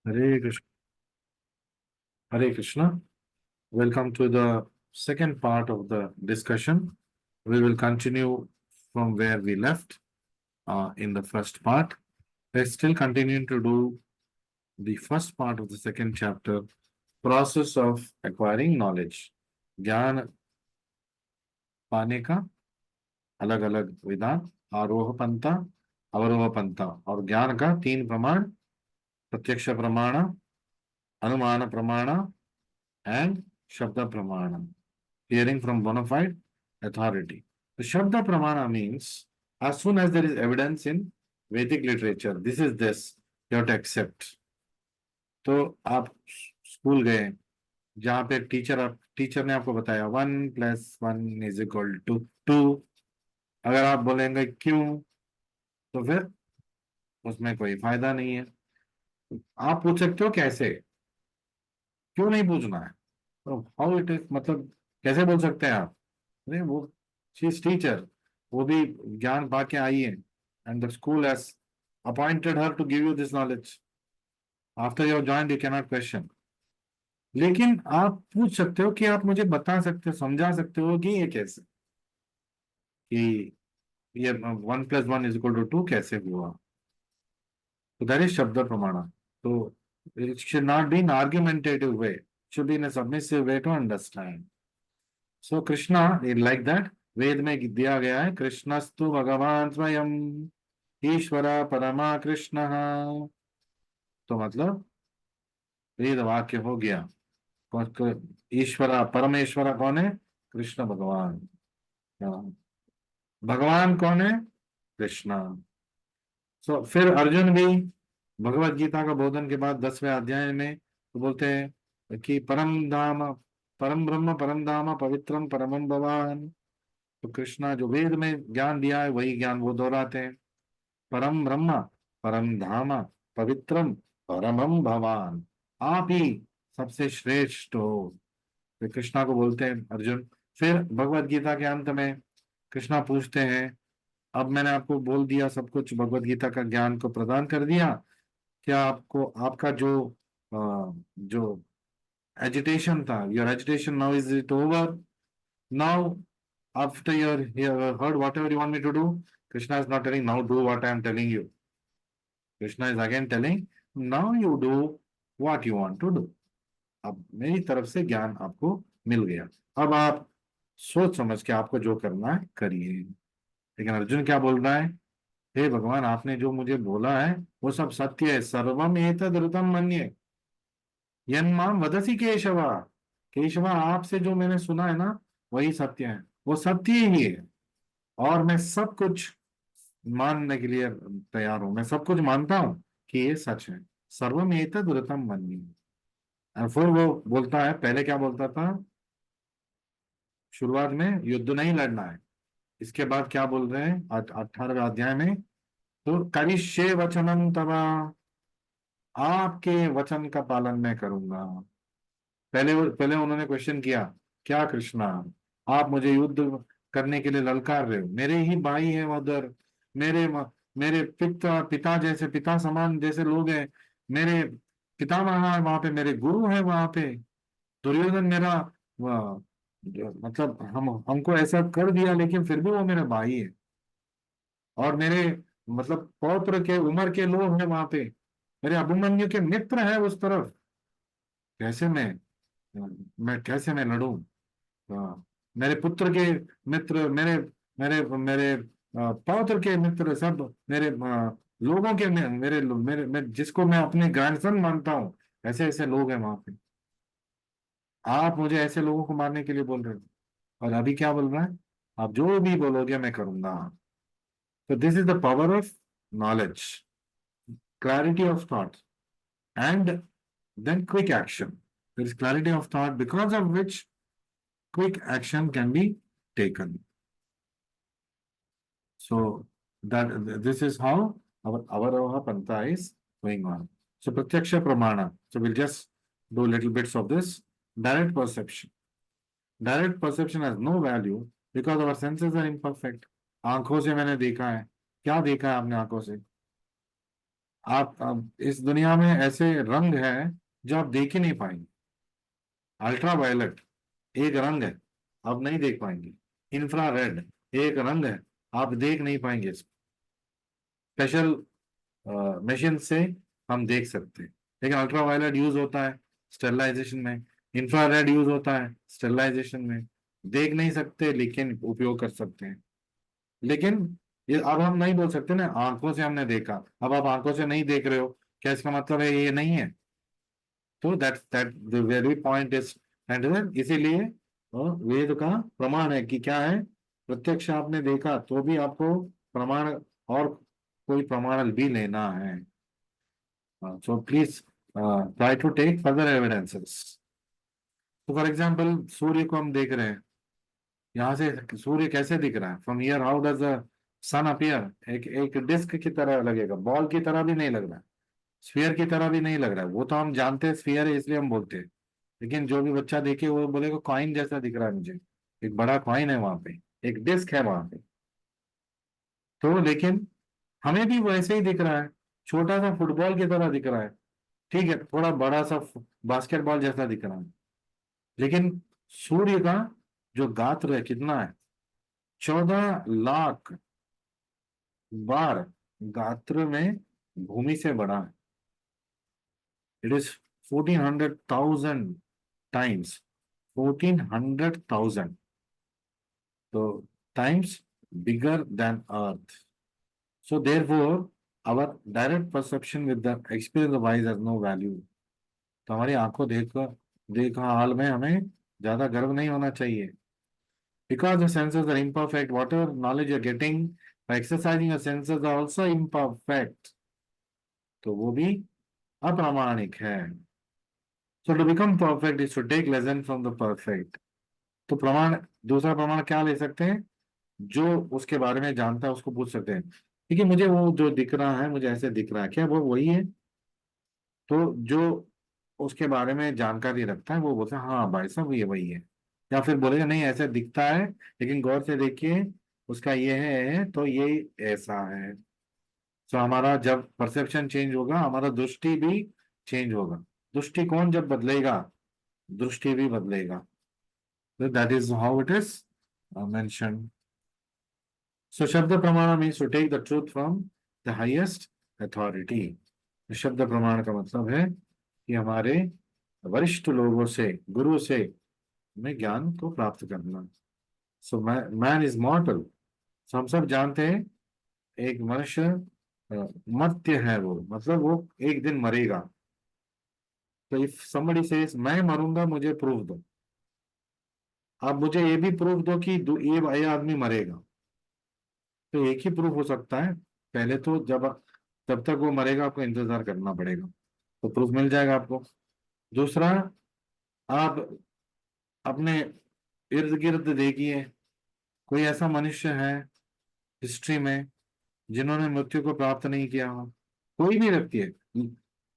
Hare Krishna. Hare Krishna. Welcome to the second part of the discussion. We will continue from where we left in the first part. We're still continuing to do the first part of the second chapter, process of acquiring knowledge. ज्ञान पाने का अलग अलग विधान, आरोह पंथा, अवरोह पंथा और ज्ञान का तीन प्रमाण, प्रत्यक्ष प्रमाण, अनुमान प्रमाण and Shabda Pramana, hearing from bona fide authority. The Shabda Pramana means as soon as there is evidence in Vedic literature, this is this, you have to accept. तो आप स्कूल गए जहाँ पे टीचर ने आपको बताया 1+1 = 2, अगर आप बोलेंगे क्यों, तो फिर उसमें कोई फायदा नहीं है। आप पूछ सकते हो कैसे, क्यों नहीं पूछना है, तो हाउ इट इज, मतलब कैसे बोल सकते हैं आप। अरे वो शी इज टीचर, वो भी ज्ञान पा के आई है, and the school has appointed her to give you this knowledge. After you joined you cannot question, लेकिन आप पूछ सकते हो कि आप मुझे बता सकते हो, समझा सकते हो कि ये कैसे, कि ये 1+1 = 2 कैसे हुआ। तो दैट इज शब्द प्रमाण। तो it should not be in argumentative way, it should be in a submissive way to understand. So Krishna, like that, वेद में दिया गया है कृष्णस्तु भगवान स्वयं ईश्वर परमा कृष्ण। तो मतलब वेद वाक्य हो गया, ईश्वर परमेश्वर कौन है, कृष्ण भगवान। भगवान कौन है, कृष्ण। सो फिर अर्जुन भी भगवत गीता का बोधन के बाद 10वें अध्याय में तो बोलते हैं कि परम धाम, परम ब्रह्म परम धाम पवित्रम परमम भवान। तो कृष्णा जो वेद में ज्ञान दिया है वही ज्ञान वो दोहराते हैं, परम ब्रह्म परम धाम पवित्रम परमम भवान, आप ही सबसे श्रेष्ठ हो। तो कृष्णा को बोलते हैं अर्जुन। फिर भगवत गीता के अंत में कृष्णा पूछते हैं, अब मैंने आपको बोल दिया सब कुछ, भगवत गीता का ज्ञान को प्रदान कर दिया, क्या आपको आपका जो एजिटेशन था, your agitation now is it over, now after you have heard whatever you want me to do? Krishna is not telling now do what I am telling you. Krishna is again telling now you do what you want to do. अब मेरी तरफ से ज्ञान आपको मिल गया, अब आप सोच समझ के आपको जो करना है करिए। लेकिन अर्जुन क्या बोल रहा है, हे भगवान आपने जो मुझे बोला है वो सब सत्य है, सर्वम एतद् ऋतं मन्ये यन्माम वदसि केशवा। केशवा आपसे जो मैंने सुना है ना वही सत्य है, वो सत्य ही है, और मैं सब कुछ मानने के लिए तैयार हूं, मैं सब कुछ मानता हूं कि ये सच है। सर्वम एतद् ऋतं मन्ये। और फिर वो बोलता है, पहले क्या बोलता था, शुरुआत में युद्ध नहीं लड़ना है, इसके बाद क्या बोल रहे हैं 18वें अध्याय में, तो करिष्ये वचनम तवा, आपके वचन का पालन मैं करूंगा। पहले उन्होंने क्वेश्चन किया, क्या कृष्णा आप मुझे युद्ध करने के लिए ललकार रहे हो, मेरे ही भाई हैं उधर, मेरे मेरे पिता जैसे, पिता समान जैसे लोग हैं, मेरे पितामह है वहां पे, मेरे गुरु है वहां पे, दुर्योधन मेरा मतलब हमको ऐसा कर दिया, लेकिन फिर भी वो मेरे भाई है, और मेरे मतलब पौत्र के उम्र के लोग हैं वहां पे, मेरे अभिमन्यु के मित्र हैं उस तरफ, कैसे मैं कैसे मैं लड़ूं। मेरे पुत्र के मित्र, मेरे मेरे मेरे पौत्र के मित्र, सब मेरे लोगों के मैं जिसको मैं अपने ग्रैंडसन मानता हूँ, ऐसे ऐसे लोग हैं वहां पे, आप मुझे ऐसे लोगों को मारने के लिए बोल रहे हो। और अभी क्या बोल रहा है, आप जो भी बोलोगे मैं करूंगा। तो this is the power of knowledge, clarity of thought, and then quick action. There is clarity of thought because of which quick action can be taken. So that this is how our panta is going on. So pratyaksha pramana. So we'll just do little bits of this. Direct perception. Direct perception has no value because our senses are imperfect. आंखों से मैंने देखा है, क्या देखा है आपने आंखों से, आप इस दुनिया में ऐसे रंग है जो आप देख ही नहीं पाएंगे। अल्ट्रा वायलेट एक रंग है, आप नहीं देख पाएंगे। इंफ्रारेड एक रंग है, आप देख नहीं पाएंगे। स्पेशल मशीन से हम देख सकते हैं, लेकिन अल्ट्रा वायलेट यूज होता है स्टेरिलाइजेशन में, इंफ्रारेड यूज होता है स्टेरिलाइजेशन में। देख नहीं सकते लेकिन उपयोग कर सकते हैं। लेकिन ये अब हम नहीं बोल सकते ना आंखों से हमने देखा, अब आप आंखों से नहीं देख रहे हो, क्या इसका मतलब है ये नहीं है? तो that the very point is, and इसीलिए वेद का प्रमाण है कि क्या है, प्रत्यक्ष आपने देखा तो भी आपको प्रमाण और कोई प्रमाण भी लेना है। So please try to take further evidences. तो फॉर एग्जाम्पल सूर्य को हम देख रहे हैं, यहाँ से सूर्य कैसे दिख रहा है? From here how does the sun appear? एक एक डिस्क की तरह लगेगा, बॉल की तरह भी नहीं लग रहा है, स्फीयर की तरह भी नहीं लग रहा है। वो तो हम जानते हैं स्फीयर है इसलिए हम बोलते हैं, लेकिन जो भी बच्चा देखे वो बोलेगा कॉइन जैसा दिख रहा है मुझे, एक बड़ा कॉइन है वहां पे, एक डिस्क है वहां पे। तो लेकिन हमें भी वैसे ही दिख रहा है, छोटा सा फुटबॉल की तरह दिख रहा है, ठीक है, थोड़ा बड़ा सा बास्केटबॉल जैसा दिख रहा है। लेकिन सूर्य का जो गात्र है कितना है? 14 लाख बार गात्र में भूमि से बड़ा है। इट इज 1400,000 टाइम्स, 1400,000, तो times bigger than earth. So therefore our direct perception with the experience of eyes has no value. तो हमारी आंखों देखा हाल में हमें ज्यादा गर्व नहीं होना चाहिए। Because the senses are imperfect, whatever knowledge you're getting by exercising your senses are also imperfect, तो वो भी अप्रामाणिक है। So to become perfect is to take lesson from the perfect। तो प्रमाण, दूसरा प्रमाण क्या ले सकते हैं? जो उसके बारे में जानता है उसको पूछ सकते हैं, ठीक है मुझे वो जो दिख रहा है मुझे ऐसे दिख रहा है, क्या वो वही है? तो जो उसके बारे में जानकारी रखता है वो बोलता है हाँ भाई साहब ये वही है। या फिर बोलेगा नहीं ऐसे दिखता है लेकिन गौर से देखिए उसका ये है तो ये ऐसा है। तो हमारा जब परसेप्शन चेंज होगा हमारा दृष्टि भी चेंज होगा। दृष्टिकोण जब बदलेगा दृष्टि भी बदलेगा। तो that is how it is mention. So शब्द प्रमाण means to take the truth from the highest authority. शब्द प्रमाण का मतलब है कि हमारे वरिष्ठ लोगों से, गुरु से हमें ज्ञान को प्राप्त करना। So man is मॉर्टल। सो हम सब जानते हैं एक मनुष्य मर्त्य है, वो मतलब वो एक दिन मरेगा। तो इफ somebody says मैं मरूंगा मुझे प्रूफ दो, आप मुझे ये भी प्रूफ दो कि ये आदमी मरेगा, तो एक ही प्रूफ हो सकता है। पहले तो जब तक वो मरेगा आपको इंतजार करना पड़ेगा, तो प्रूफ मिल जाएगा आपको। दूसरा, आप अपने इर्द गिर्द देखिए, कोई ऐसा मनुष्य है हिस्ट्री में जिन्होंने मृत्यु को प्राप्त नहीं किया हो? कोई भी व्यक्ति है,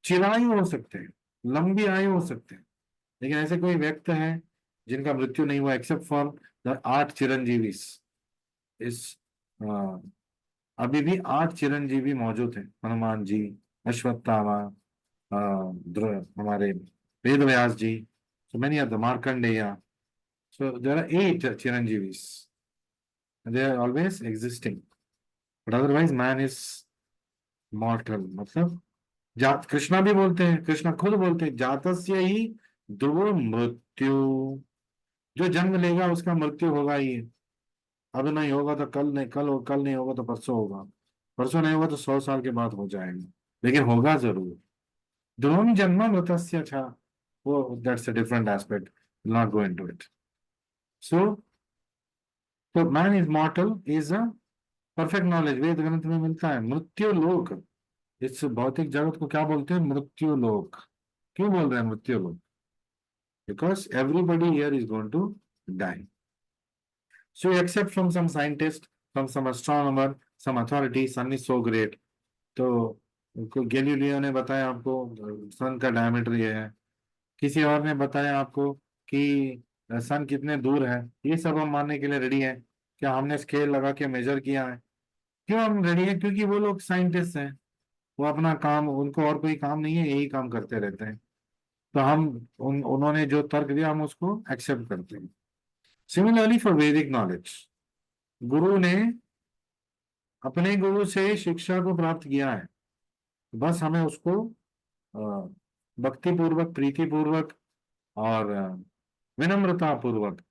चिरायु हो सकते हैं, लंबी आयु हो सकते हैं, लेकिन ऐसे कोई व्यक्ति है जिनका मृत्यु नहीं हुआ एक्सेप्ट फॉर द 8 चिरंजीवी। इस अभी भी 8 चिरंजीवी मौजूद हैं, हनुमान जी, अश्वत्थामा, हमारे Ved Vyas ji, so many are the Markandeya. So there are 8 चिरंजीवी, they are always existing, but otherwise man is mortal. मतलब जात, कृष्णा भी बोलते हैं, कृष्णा खुद बोलते हैं जातस्य ही ध्रुव मृत्यु। जो जन्म लेगा उसका मृत्यु होगा ही। अब नहीं होगा तो कल नहीं, कल नहीं होगा तो परसों होगा, परसों नहीं होगा तो 100 साल के बाद हो जाएगा, लेकिन होगा जरूर। ध्रुवम जन्म मृतस्य था, वो that's a different aspect, not go into it. So तो man is mortal is a perfect knowledge वेद ग्रंथ में मिलता है। मृत्यु लोक, इस भौतिक जगत को क्या बोलते हैं? मृत्यु लोक। क्यों बोल रहे हैं मृत्यु लोक? Because everybody here is going to die. So you accept from some scientist, from some astronomer, some authority, sun is so great। तो गैलीलियो ने बताया आपको सन का डायमीटर ये है, किसी और ने बताया आपको कि सन कितने दूर है। ये सब हम मानने के लिए रेडी हैं। क्या हमने स्केल लगा के मेजर किया है? क्यों हम रेडी हैं? क्योंकि वो लोग साइंटिस्ट हैं, वो अपना काम, उनको और कोई काम नहीं है, यही काम करते रहते हैं। तो हम उन्होंने जो तर्क दिया हम उसको एक्सेप्ट करते हैं। सिमिलरली फॉर वैदिक नॉलेज, गुरु ने अपने गुरु से शिक्षा को प्राप्त किया है, बस हमें उसको भक्ति पूर्वक, प्रीति पूर्वक और विनम्रता पूर्वक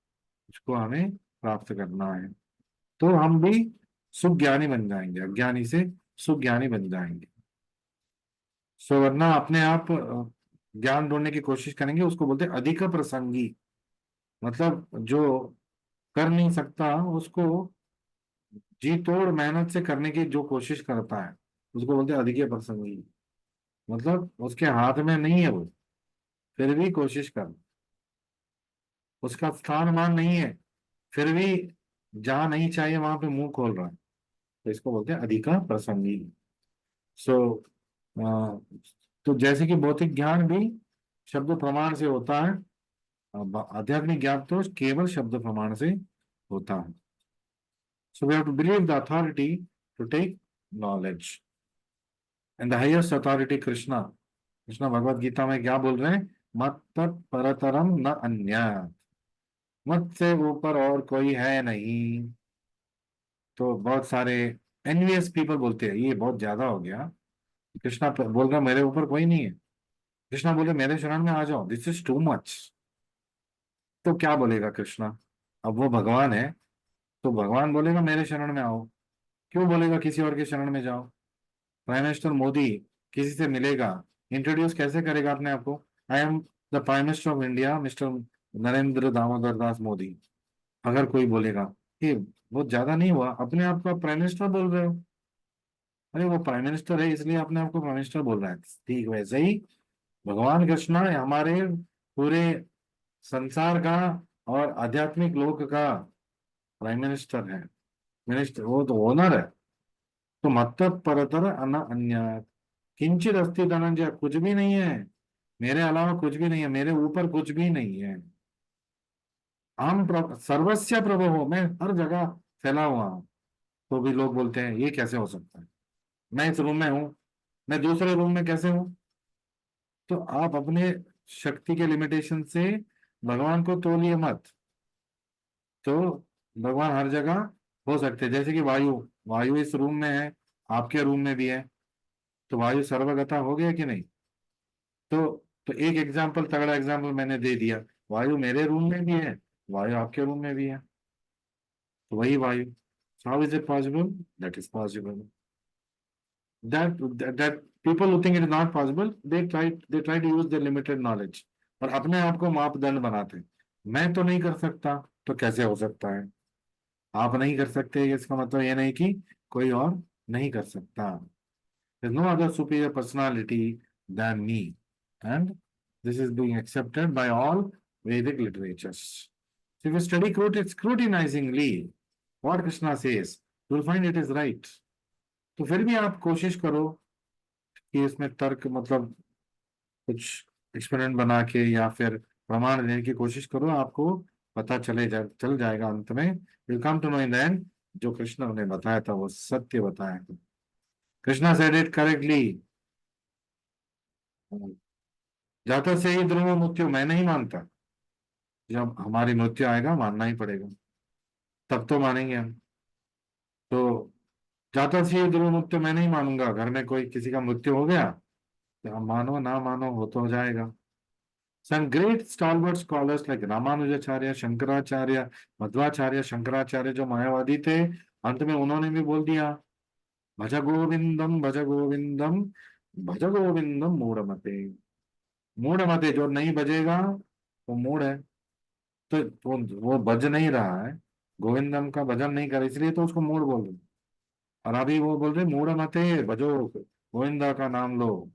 उसको हमें प्राप्त करना है, तो हम भी सुज्ञानी बन जाएंगे, अज्ञानी से सुज्ञानी बन जाएंगे। सो वरना अपने आप ज्ञान ढूंढने की कोशिश करेंगे, उसको बोलते हैं अधिक प्रसंगी। मतलब जो कर नहीं सकता उसको जी तोड़ मेहनत से करने की जो कोशिश करता है, उसको बोलते हैं अधिक प्रसंगी। मतलब उसके हाथ में नहीं है वो, फिर भी कोशिश कर, उसका स्थान मान नहीं है, फिर भी जहां नहीं चाहिए वहां पे मुंह खोल रहा है, तो इसको बोलते हैं अधिका प्रसंगी। सो तो जैसे कि भौतिक ज्ञान भी शब्द प्रमाण से होता है, आध्यात्मिक ज्ञान तो केवल शब्द प्रमाण से होता है। So we have to believe the authority to take knowledge, and the highest authority Krishna. Krishna Bhagavad Gita में क्या बोल रहे हैं? मत परतरम न अन्य, मुझसे ऊपर और कोई है नहीं। तो बहुत सारे एनवीएस पीपल बोलते हैं ये बहुत ज्यादा हो गया, कृष्णा बोल रहा मेरे ऊपर कोई नहीं है। कृष्णा बोले मेरे शरण में आ जाओ, दिस इज टू मच। तो क्या बोलेगा कृष्णा? अब वो भगवान है, तो भगवान बोलेगा मेरे शरण में आओ, क्यों बोलेगा किसी और के शरण में जाओ? प्राइम मिनिस्टर मोदी किसी से मिलेगा, इंट्रोड्यूस कैसे करेगा अपने आप को? I am the prime minister of India, mister Narendra Damodar Das Modi. अगर कोई बोलेगा कि बहुत ज्यादा नहीं हुआ, अपने आप को प्राइम मिनिस्टर बोल रहे हो, अरे वो प्राइम मिनिस्टर है इसलिए अपने आप को प्राइम मिनिस्टर बोल रहा है। ठीक वैसे ही भगवान कृष्ण हमारे पूरे संसार का और आध्यात्मिक लोक का प्राइम मिनिस्टर है, मिनिस्टर, वो तो ओनर है। तो मत परतर अन अन्य किंचित अस्ति धनंजय, कुछ भी नहीं है मेरे अलावा, कुछ भी नहीं है मेरे ऊपर, कुछ भी नहीं है। हम सर्वस्व प्रभु हो, मैं हर जगह फैला हुआ हूं। तो भी लोग बोलते हैं ये कैसे हो सकता है, मैं इस रूम में हूं, मैं दूसरे रूम में कैसे हूं? तो आप अपने शक्ति के लिमिटेशन से भगवान को तोलिए मत। तो भगवान हर जगह हो सकते हैं, जैसे कि वायु, वायु इस रूम में है, आपके रूम में भी है, तो वायु सर्वगता हो गया कि नहीं? तो तो एक एग्जाम्पल, तगड़ा एग्जाम्पल मैंने दे दिया, वायु मेरे रूम में भी है, वायु आपके रूम में भी है, तो वही वायु। How is it possible? That is possible. That people who think it is not possible, they try to use their limited knowledge और अपने आप को मापदंड बनाते हैं। मैं तो नहीं कर सकता, तो कैसे हो सकता है? आप नहीं कर सकते इसका मतलब ये नहीं कि कोई और नहीं कर सकता। There's no other superior personality than me, and this is being accepted by all Vedic literatures. So if you study scrutinizingly what Krishna says, you will find it is right. तो फिर भी आप कोशिश करो कि इसमें तर्क, मतलब कुछ एक्सपेरिमेंट बना के या फिर प्रमाण देने की कोशिश करो, आपको पता चल जाएगा अंत में, will come to know in the end, जो कृष्ण ने बताया था वो सत्य बताया था। कृष्णा सेड इट करेक्टली, जाता से ही ध्रुव मृत्यु, मैं नहीं मानता, जब हमारी मृत्यु आएगा मानना ही पड़ेगा, तब तो मानेंगे हम। तो जाता से ही ध्रुव मृत्यु मैं नहीं मानूंगा, घर में कोई किसी का मृत्यु हो गया, तो हम मानो ना मानो हो तो हो जाएगा। Some great stalwart scholars like Ramanujacharya, Shankaracharya, Madhvacharya, Shankaracharya जो मायावादी थे, अंत में उन्होंने भी बोल दिया भज गोविंदम भज गोविंदम भज गोविंदम मूढ़मते। मूढ़मते जो नहीं बजेगा वो मूढ़ है, तो वो भज नहीं रहा है, गोविंदम का भजन नहीं कर, इसलिए तो उसको मूढ़ बोल रहे। और अभी वो बोल रहे मूढ़मते भजो, गोविंदा का नाम लो।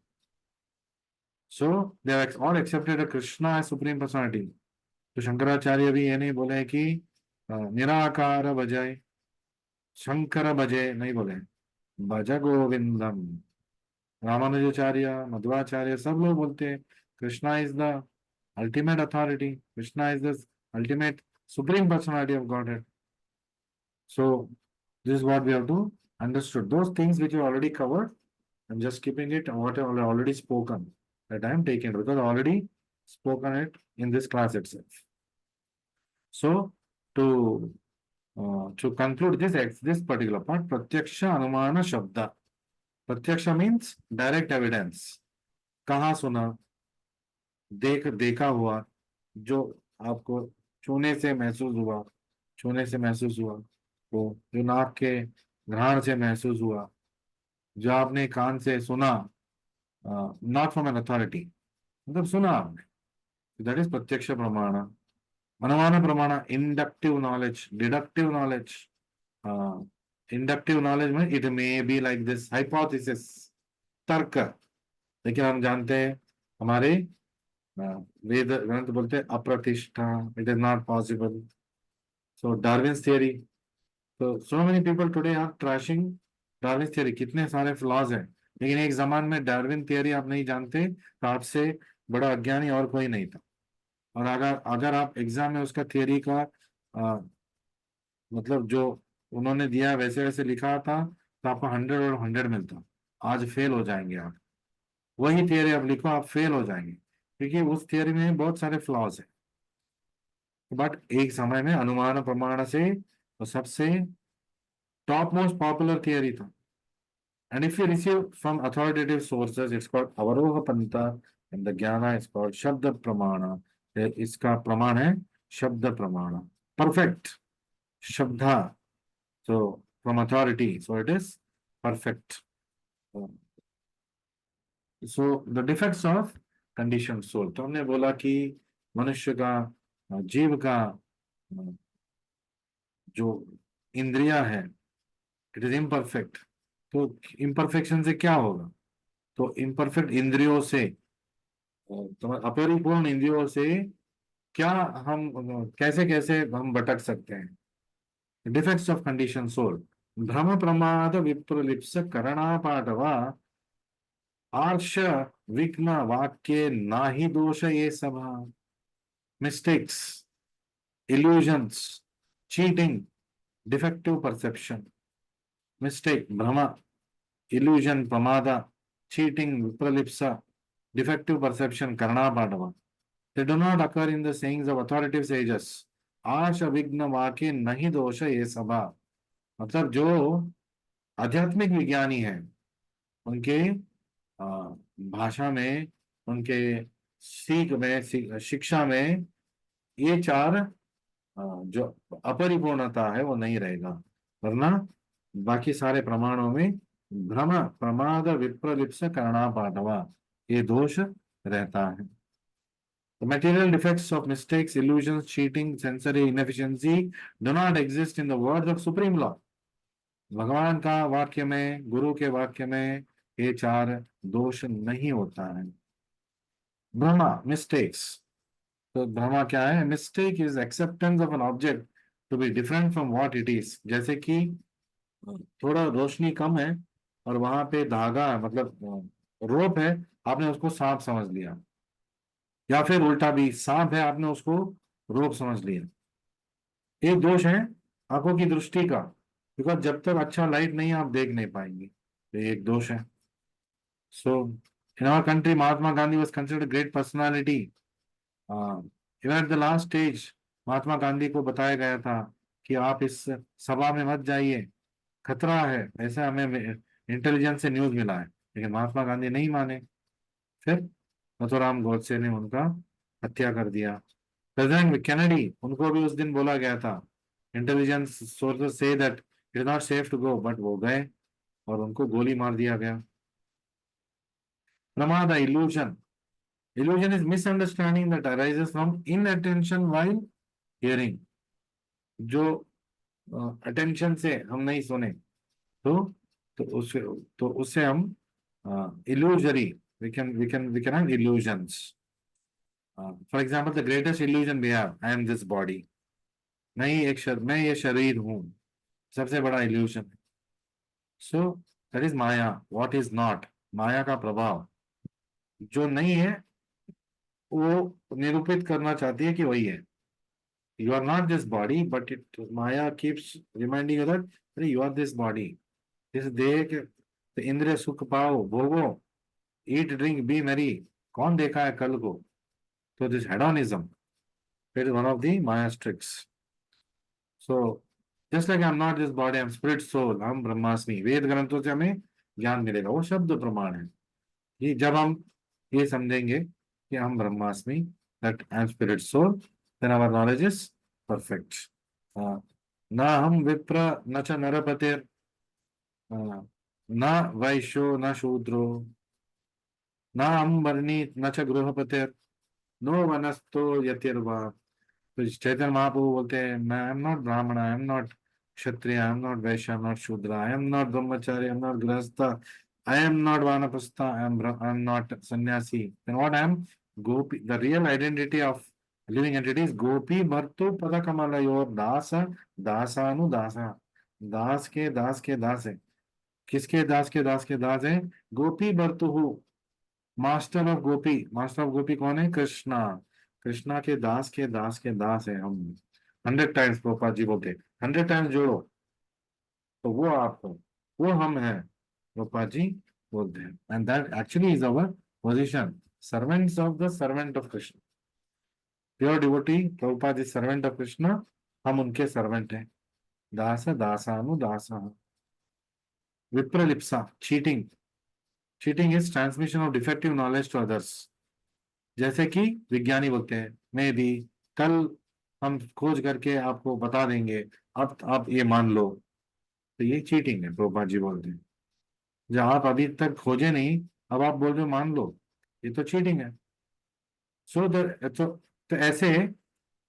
So they all accepted Krishna as supreme personality. तो शंकराचार्य भी ये नहीं बोले कि निराकार बजाय शंकर बजे, नहीं बोले भज गोविंदम। रामानुजाचार्य, मध्वाचार्य सब लोग बोलते हैं Krishna is the ultimate authority, Krishna is the ultimate supreme personality of God. So this is what we have to understood, those things which we already covered I'm just keeping it what I already spoken, that I am taking it because I already spoken it in this class itself. So to conclude this particular part, pratyaksha anumana shabda. Pratyaksha means direct evidence. कहाँ सुना, देखा हुआ, जो आपको छूने से महसूस हुआ, तो जो नाक के घ्राण से महसूस हुआ, जो आपने कान से सुना, नॉट फ्रॉम एन अथॉरिटी, मतलब सुना आपने, दैट इज प्रत्यक्ष प्रमाण. अनुमान प्रमाण, inductive knowledge, deductive knowledge. Inductive knowledge में it may be like this hypothesis, तर्क. लेकिन हम जानते हैं हमारे वेद ग्रंथ बोलते हैं अप्रतिष्ठा, it is not possible. So Darwin's theory, तो so many people today are trashing Darwin theory. कितने सारे फ्लॉज हैं, लेकिन एक जमाने में डार्विन थियरी आप नहीं जानते तो आपसे बड़ा अज्ञानी और कोई नहीं था. और अगर अगर आप एग्जाम में उसका थियरी का मतलब जो उन्होंने दिया वैसे वैसे लिखा था तो आपको 100 और 100 मिलता. आज फेल हो जाएंगे आप. वही थियरी आप लिखो, आप फेल हो जाएंगे, क्योंकि उस थियरी में बहुत सारे फ्लॉज हैं. बट एक समय में अनुमान प्रमाण से वो सबसे टॉप मोस्ट पॉपुलर थियरी था. And if you receive from authoritative sources, it's called avaroha panta, and the jnana is called shabda pramana. इसका प्रमाण है शब्द प्रमाण, perfect shabda. So from authority, so it is perfect. So the defects of conditioned soul. तो हमने बोला कि मनुष्य का, जीव का जो इंद्रिया है, इट इज इम्परफेक्ट. तो इम्परफेक्शन से क्या होगा, तो इम्परफेक्ट इंद्रियों से, तो अपरिपूर्ण इंद्रियों से क्या हम कैसे कैसे हम भटक सकते हैं. डिफेक्ट्स ऑफ कंडीशन सोल, भ्रम प्रमाद विप्रलिप्स करणापाटवा आर्ष विघ्न वाक्य नाही दोष ये सभा. Mistakes, illusions, cheating, defective perception. Mistake, भ्रम, illusion, pramada, cheating, vipralipsa, defective perception, karnapadava. They do not occur in the sayings of authoritative sages. आशा विघ्न वाक्य नहीं दोष ये सभा. मतलब जो आध्यात्मिक विज्ञानी हैं उनके भाषा में, उनके सीख में, शिक्षा में ये चार जो अपरिपूर्णता है वो नहीं रहेगा, वरना बाकी सारे प्रमाणों में भ्रम प्रमाद विप्रलिप्स करणापाटवा ये दोष रहता है. The material defects of mistakes, illusions, cheating, sensory inefficiency do not exist in the words of Supreme Law. भगवान का वाक्य में, गुरु के वाक्य में ये चार दोष नहीं होता है. भ्रमा, मिस्टेक्स. तो भ्रमा क्या है? Mistake is acceptance of an object to be different from what it is. जैसे कि थोड़ा रोशनी कम है और वहां पे धागा मतलब रोप है, आपने उसको सांप समझ लिया, या फिर उल्टा भी सांप है आपने उसको रोप समझ लिया. एक दोष है आंखों की दृष्टि का, बिकॉज जब तक अच्छा लाइट नहीं आप देख नहीं पाएंगे, तो ये एक दोष है. So in our country Mahatma Gandhi was considered great personality. Even at the last stage Mahatma Gandhi को बताया गया था कि आप इस सभा में मत जाइए, खतरा है, ऐसा हमें इंटेलिजेंस से न्यूज मिला है. लेकिन महात्मा गांधी नहीं माने. फिर नथुराम गोडसे ने उनका हत्या कर दिया. प्रेसिडेंट कैनेडी, उनको भी उस दिन बोला गया था, इंटेलिजेंस सोर्सेस से that it is not safe to go, but वो गए और उनको गोली मार दिया गया. प्रमाद, illusion. Illusion is misunderstanding that arises from inattention while hearing. जो अटेंशन से हम नहीं सुने तो उससे हम illusory, we can have illusions. For example, the greatest illusion we have, I am this body. मैं ये शरीर हूँ, सबसे बड़ा illusion. So that is Maya. What is not, माया का प्रभाव. जो नहीं है वो निरूपित करना चाहती है कि वही है. You are not this body, but Maya keeps reminding you that you are this body. इस देह के तो इंद्रिय सुख पाओ, भोगो, ईट ड्रिंक बी मैरी, कौन देखा है कल को? तो this hedonism, it is one of the maya's tricks. So just like I am not this body, I am spirit soul, हम ब्रह्मास्मि, वेद ग्रंथों से हमें ज्ञान मिलेगा, वो शब्द प्रमाण है। ये जब हम ये समझेंगे कि हम ब्रह्मास्मि, that I am spirit soul, then our knowledge is perfect. न हम विप्र न च नरपतिर, न वैश्यो न शूद्रो, न हम वर्णी न च गृहपतिर, नो वनस्तो यतिर्वा। तो चैतन्य महाप्रभु बोलते हैं, मैं आई एम नॉट ब्राह्मण, आई am not Kshatriya, I am not Vysya, I am not शूद्र, आई am not Brahmachari, I am not गृहस्थ, आई am not vanaprastha, I am not sannyasi. Then what I am? Gopi. The real identity of living entity is gopi भर्तु पद कमलयोर दास, दासानुदासा। दास के दास है। किसके दास के दास के दास है? गोपी भर्तु, master of gopi. Master of gopi कौन है? कृष्णा। कृष्णा के दास के दास के दास है हम। 100 टाइम्स प्रभुपाद जी बोलते, 100 टाइम्स जोड़ो तो वो आप हो, वो हम हैं, प्रभुपाद जी बोलते हैं। And that actually is our position, servants of the servant of Krishna. Pure devotee, Prabhupada ji servant of Krishna, हम उनके सर्वेंट हैं। दास दासानु दास। विप्रलिप्सा, cheating. Cheating is transmission of defective knowledge to others. जैसे कि विज्ञानी बोलते हैं, मैं भी कल हम खोज करके आपको बता देंगे, अब आप ये मान लो, तो ये चीटिंग है, प्रभुपाद जी बोलते हैं। जब आप अभी तक खोजे नहीं, अब आप बोल रहे हो मान लो, ये तो चीटिंग है। सो तो ऐसे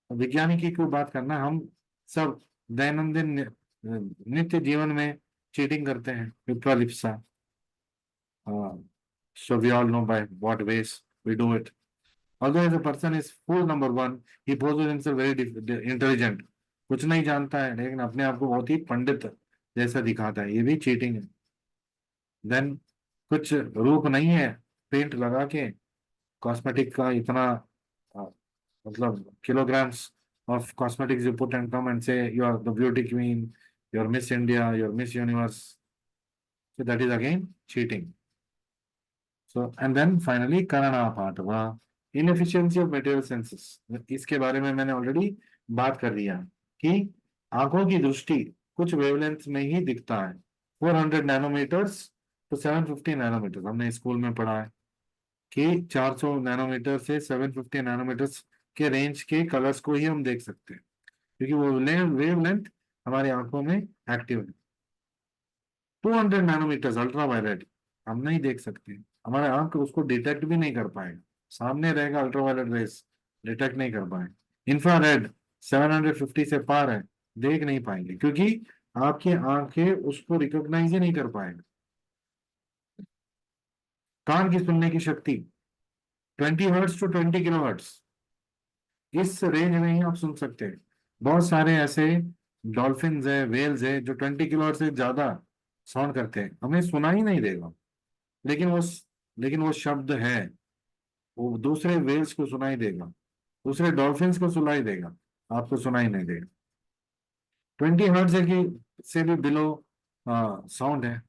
विज्ञानी की कोई बात करना, हम सब दैनंदिन नित्य जीवन में चीटिंग करते हैं, विप्रालिप्सा। So we all know by what ways we do it. Although as a person is fool number one, he poses himself very intelligent. कुछ नहीं जानता है लेकिन अपने आप को बहुत ही पंडित जैसा दिखाता है, ये भी चीटिंग है। देन कुछ रूप नहीं है, पेंट लगा के कॉस्मेटिक का इतना अ, मतलब kilograms of cosmetics you put and come and say you are the beauty queen, you are Miss India, you are Miss Universe. So that is again cheating. So and then finally karana patava, inefficiency of material senses. इसके बारे में मैंने already बात कर दिया कि आंखों की दृष्टि कुछ वेवलेंथ में ही दिखता है, 400 नैनोमीटर्स तो 750 नैनोमीटर, हमने स्कूल में पढ़ा है कि 400 नैनोमीटर से 750 नैनोमीटर्स के रेंज के कलर्स को ही हम देख सकते हैं, क्योंकि वो वेवलेंथ हमारी आंखों में एक्टिव है। 200 नैनोमीटर अल्ट्रा वायलेट हम नहीं देख सकते, हमारे आंख उसको डिटेक्ट भी नहीं कर पाएगा, सामने रहेगा अल्ट्रा वायलेट रेस, डिटेक्ट नहीं कर पाए। इंफ्रारेड 750 से पार है, देख नहीं पाएंगे क्योंकि आपकी आंखें उसको रिकॉग्नाइज ही नहीं कर पाएंगे। कान की सुनने की शक्ति 20 हर्ट्ज टू 20 किलो हर्ट्ज, इस रेंज में ही आप सुन सकते हैं। बहुत सारे ऐसे डॉल्फिन है, वेल्स है जो 20 किलो हर्ट्ज से ज्यादा साउंड करते हैं, हमें सुना ही नहीं देगा, लेकिन वो शब्द है, वो दूसरे वेल्स को सुनाई देगा, दूसरे डॉल्फिन्स को सुनाई देगा, आपको सुनाई नहीं देगा। 20 हर्ट्ज की से भी बिलो साउंड है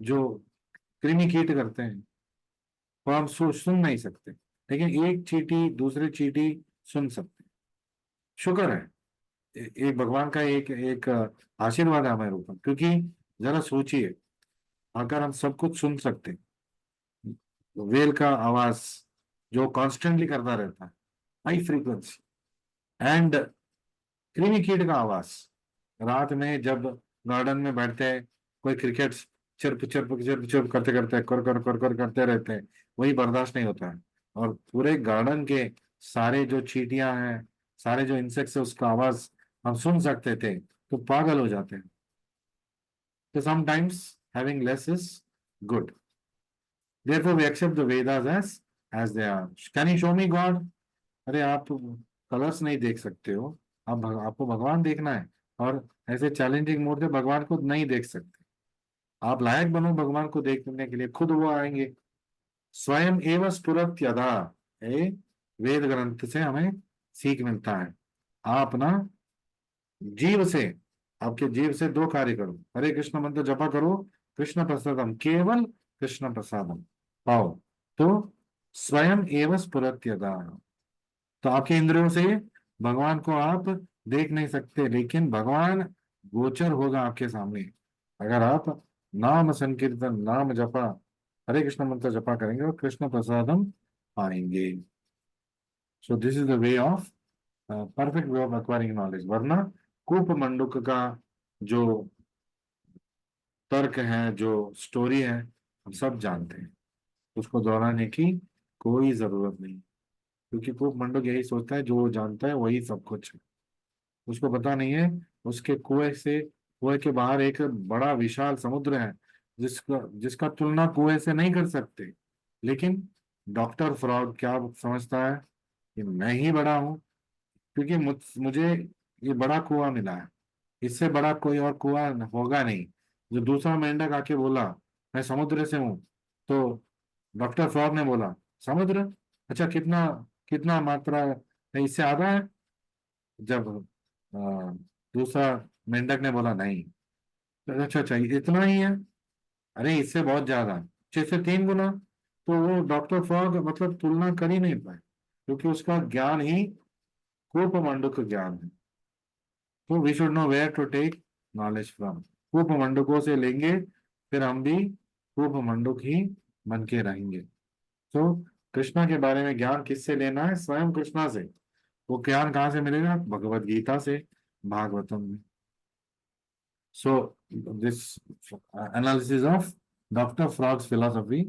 जो कृमि कीट करते हैं, वो हम सुन नहीं सकते, लेकिन एक चींटी दूसरी चींटी सुन सकते हैं। शुक्र है, एक भगवान का एक एक आशीर्वाद है हमारे ऊपर, क्योंकि जरा सोचिए, अगर हम सब कुछ सुन सकते, वेल का आवाज जो कॉन्स्टेंटली करता रहता है, हाई फ्रीक्वेंसी, एंड कृमि कीट का आवाज रात में जब गार्डन में बैठते हैं, कोई cricket chirp chirp chirp chirp करते करते कर करते रहते हैं, वही बर्दाश्त नहीं होता है, और पूरे गार्डन के सारे जो चींटियां हैं, सारे जो इंसेक्ट्स है, उसका आवाज हम सुन सकते थे तो पागल हो जाते हैं। तो sometimes having less is good, therefore we accept the Vedas as they are. Can you show me God? अरे आप कलर्स नहीं देख सकते हो, आपको भगवान देखना है, और ऐसे चैलेंजिंग मोड से भगवान को नहीं देख सकते। आप लायक बनो भगवान को देखने के लिए, खुद वो आएंगे। स्वयं एवं स्फुरत यदा, ये वेद ग्रंथ से हमें सीख मिलता है। आप ना जीव से, आपके जीव से दो कार्य करो, हरे कृष्ण मंत्र जपा करो कृष्ण प्रसादम, केवल कृष्ण प्रसादम पाओ तो स्वयं एवं स्फुरत्यदा। तो आपके इंद्रियों से भगवान को आप देख नहीं सकते, लेकिन भगवान गोचर होगा आपके सामने अगर आप नाम संकीर्तन, नाम जपा, हरे कृष्ण मंत्र जपा करेंगे और कृष्ण प्रसादम पाएंगे। सो this is the way of, perfect way of acquiring knowledge. वरना कूप मंडूक का जो तर्क है, जो स्टोरी है, हम सब जानते हैं, उसको दोहराने की कोई जरूरत नहीं। क्योंकि कूप मंडूक यही सोचता है, जो वो जानता है वही सब कुछ है। उसको पता नहीं है उसके कुएं के बाहर एक बड़ा विशाल समुद्र है, जिसका जिसका तुलना कुएं से नहीं कर सकते। लेकिन डॉक्टर फ्रॉग क्या समझता है कि मैं ही बड़ा हूं, क्योंकि मुझे ये बड़ा कुआं मिला है, इससे बड़ा कोई और कुआं होगा नहीं। जो दूसरा मेंढक आके बोला मैं समुद्र से हूं, तो डॉक्टर फ्रॉग ने बोला समुद्र, अच्छा कितना कितना मात्रा है, इससे आधा है। जब अ, दूसरा मेंढक ने बोला नहीं, तो अच्छा अच्छा इतना ही है, अरे इससे बहुत ज्यादा, 6 से 3 गुना। तो वो डॉक्टर फ्रॉग मतलब तुलना कर ही नहीं पाए, क्योंकि उसका ज्ञान ही कूप मंडूक ज्ञान है। तो we should know where to take knowledge from. कूप मंडूकों से लेंगे, फिर हम भी कूप मंडूक ही बन के रहेंगे। तो कृष्णा के बारे में ज्ञान किससे लेना है? स्वयं कृष्णा से। वो ज्ञान कहाँ से मिलेगा? भगवत गीता से, भागवतम में। So this analysis of Dr. Frog's philosophy,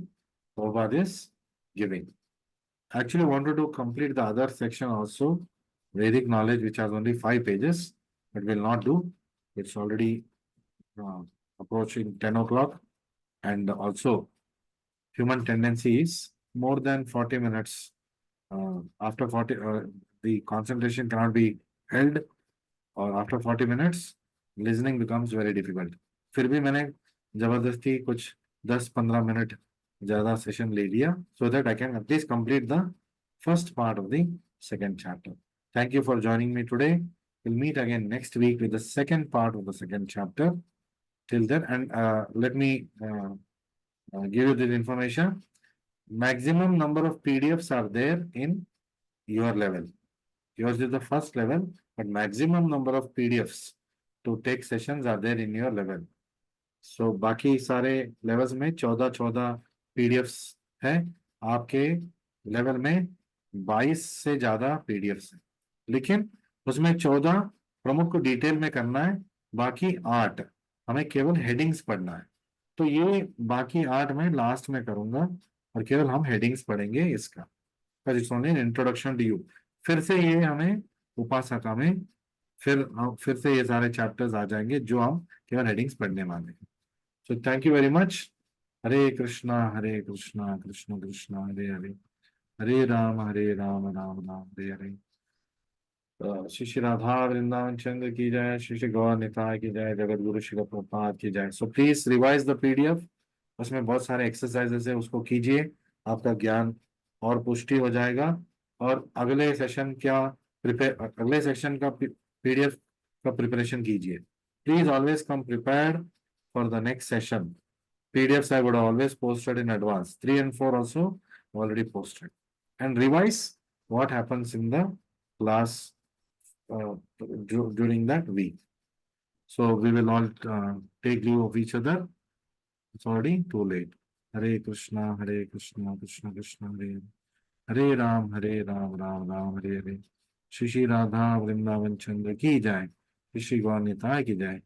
Prabhupada is giving. Actually, I wanted to complete the other section also, Vedic knowledge, which has only 5 pages, but will not do. It's already uh, approaching 10 o'clock, and also human tendency is more than 40 minutes. After 40, the concentration cannot be held, और after 40 minutes listening becomes very difficult. फिर भी मैंने जबरदस्ती कुछ 10-15 minute ज्यादा session ले लिया, so that I can at least complete the first part of the second chapter. Thank you for joining me today. Will meet again next week with the second part of the second chapter. Till then, and let me give you this information. Maximum number of PDFs are there in your level. Yours is the first level, but maximum number of PDFs to take sessions are there in your level. So बाकी सारे levels में 14-14 PDFs है, आपके level में 22 से ज्यादा PDFs है। लेकिन उसमें 14 प्रमुख को डिटेल में करना है, बाकी 8 हमें केवल हेडिंग्स पढ़ना है। तो ये बाकी 8 मैं लास्ट में करूंगा, और केवल हम हेडिंग्स पढ़ेंगे इसका। It's only introduction to you. फिर से ये हमें उपासना में फिर से ये सारे चैप्टर्स आ जाएंगे, जो हम केवल हेडिंग्स पढ़ने वाले हैं। So thank you very much. Hare Krishna Krishna Krishna Hare Hare, Hare Ram Ram Ram Hare Hare. Shri Shri Radha Vrindavan Chandra की जय, श्री श्री गौर निताय की जय, जगत गुरु श्री प्रभुपाद की जय। So please revise the PDF, उसमें बहुत सारे एक्सरसाइजेस है, उसको कीजिए, आपका ज्ञान और पुष्टि हो जाएगा। और अगले सेशन का पीडीएफ का प्रिपरेशन कीजिए। Please always come prepared for the next session. PDFs I would always posted in advance. 3 and 4 also already posted. And revise what happens in the class during that week. So we will all take leave of each other. It's already too late. Hare Krishna, Krishna Krishna, Hare Ram, Ram Ram, Hare Hare. Shri Shri Radha Vrindavan Chandra ki jai. Shri Shri Gaur Nitai ki jai.